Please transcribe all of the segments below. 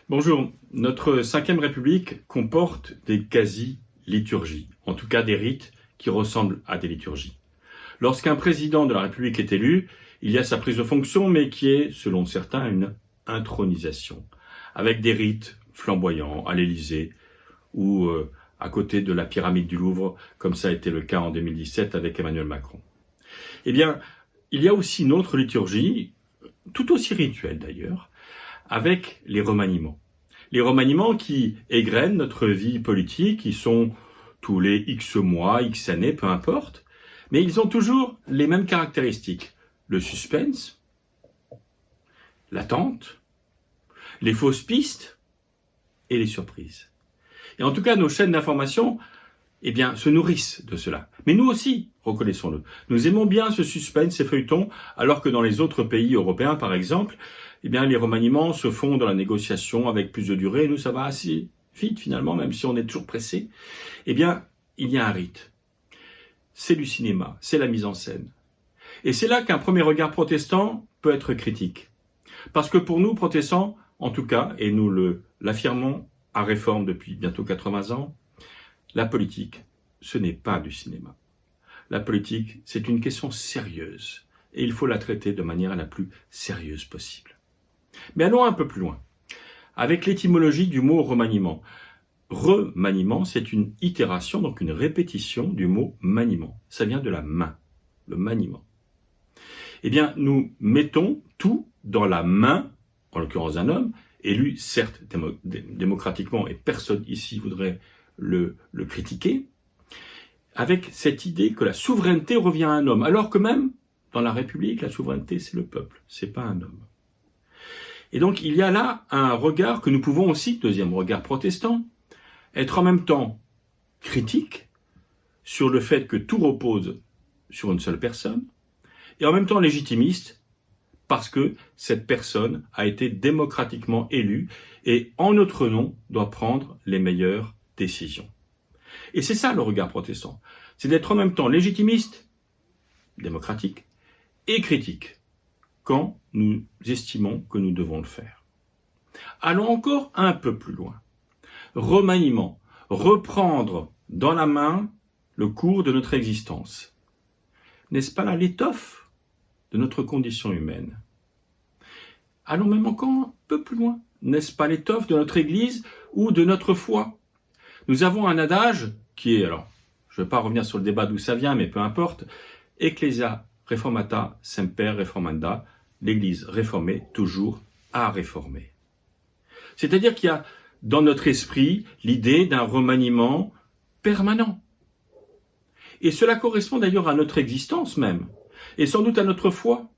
Bonjour, notre Cinquième République comporte des quasi-liturgies, en tout cas des rites qui ressemblent à des liturgies. Lorsqu'un président de la République est élu, il y a sa prise de fonction, mais qui est, selon certains, une intronisation, avec des rites flamboyants à l'Élysée ou à côté de la pyramide du Louvre, comme ça a été le cas en 2017 avec Emmanuel Macron. Eh bien, il y a aussi une autre liturgie, tout aussi rituelle d'ailleurs, avec les remaniements. Les remaniements qui égrènent notre vie politique, qui sont tous les X mois, X années, peu importe, mais ils ont toujours les mêmes caractéristiques. Le suspense, l'attente, les fausses pistes et les surprises. Et en tout cas, nos chaînes d'information se nourrissent de cela. Mais nous aussi, reconnaissons-le, nous aimons bien ce suspense, ces feuilletons, alors que dans les autres pays européens, par exemple, les remaniements se font dans la négociation avec plus de durée, et nous, ça va assez vite finalement, même si on est toujours pressé. Il y a un rite. C'est du cinéma, c'est la mise en scène. Et c'est là qu'un premier regard protestant peut être critique. Parce que pour nous, protestants, en tout cas, et nous l'affirmons à Réforme depuis bientôt 80 ans, la politique, ce n'est pas du cinéma. La politique, c'est une question sérieuse et il faut la traiter de manière la plus sérieuse possible. Mais allons un peu plus loin. Avec l'étymologie du mot remaniement. Remaniement, c'est une itération, donc une répétition du mot maniement. Ça vient de la main, le maniement. Nous mettons tout dans la main, en l'occurrence d'un homme, élu certes démocratiquement, et personne ici voudrait le critiquer, avec cette idée que la souveraineté revient à un homme, alors que même dans la République, la souveraineté c'est le peuple, c'est pas un homme. Et donc il y a là un regard que nous pouvons aussi, deuxième regard protestant, être en même temps critique sur le fait que tout repose sur une seule personne, et en même temps légitimiste parce que cette personne a été démocratiquement élue et en notre nom doit prendre les meilleures décisions. Et c'est ça le regard protestant, c'est d'être en même temps légitimiste, démocratique, et critique, quand nous estimons que nous devons le faire. Allons encore un peu plus loin. Remaniement, reprendre dans la main le cours de notre existence. N'est-ce pas là l'étoffe de notre condition humaine? Allons même encore un peu plus loin. N'est-ce pas l'étoffe de notre Église ou de notre foi? Nous avons un adage qui est, alors, je ne vais pas revenir sur le débat d'où ça vient, mais peu importe, Ecclesia reformata semper reformanda, l'Église réformée toujours à réformer. C'est-à-dire qu'il y a dans notre esprit l'idée d'un remaniement permanent. Et cela correspond d'ailleurs à notre existence même, et sans doute à notre foi.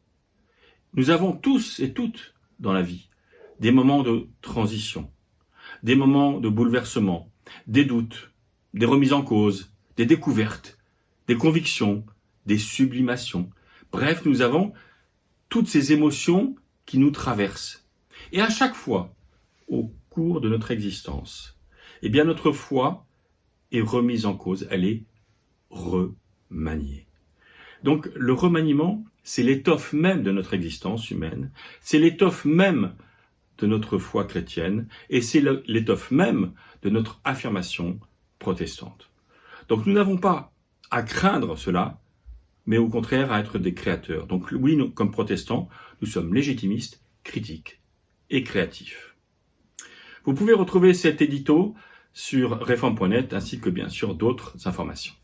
Nous avons tous et toutes dans la vie des moments de transition, des moments de bouleversement, des doutes, des remises en cause, des découvertes, des convictions, des sublimations. Bref, nous avons toutes ces émotions qui nous traversent. Et à chaque fois, au cours de notre existence, notre foi est remise en cause, elle est remaniée. Donc le remaniement, c'est l'étoffe même de notre existence humaine, c'est l'étoffe même de notre foi chrétienne, et c'est l'étoffe même de notre affirmation protestante. Donc nous n'avons pas à craindre cela, mais au contraire à être des créateurs. Donc oui, nous, comme protestants, nous sommes légitimistes, critiques et créatifs. Vous pouvez retrouver cet édito sur reform.net ainsi que bien sûr d'autres informations.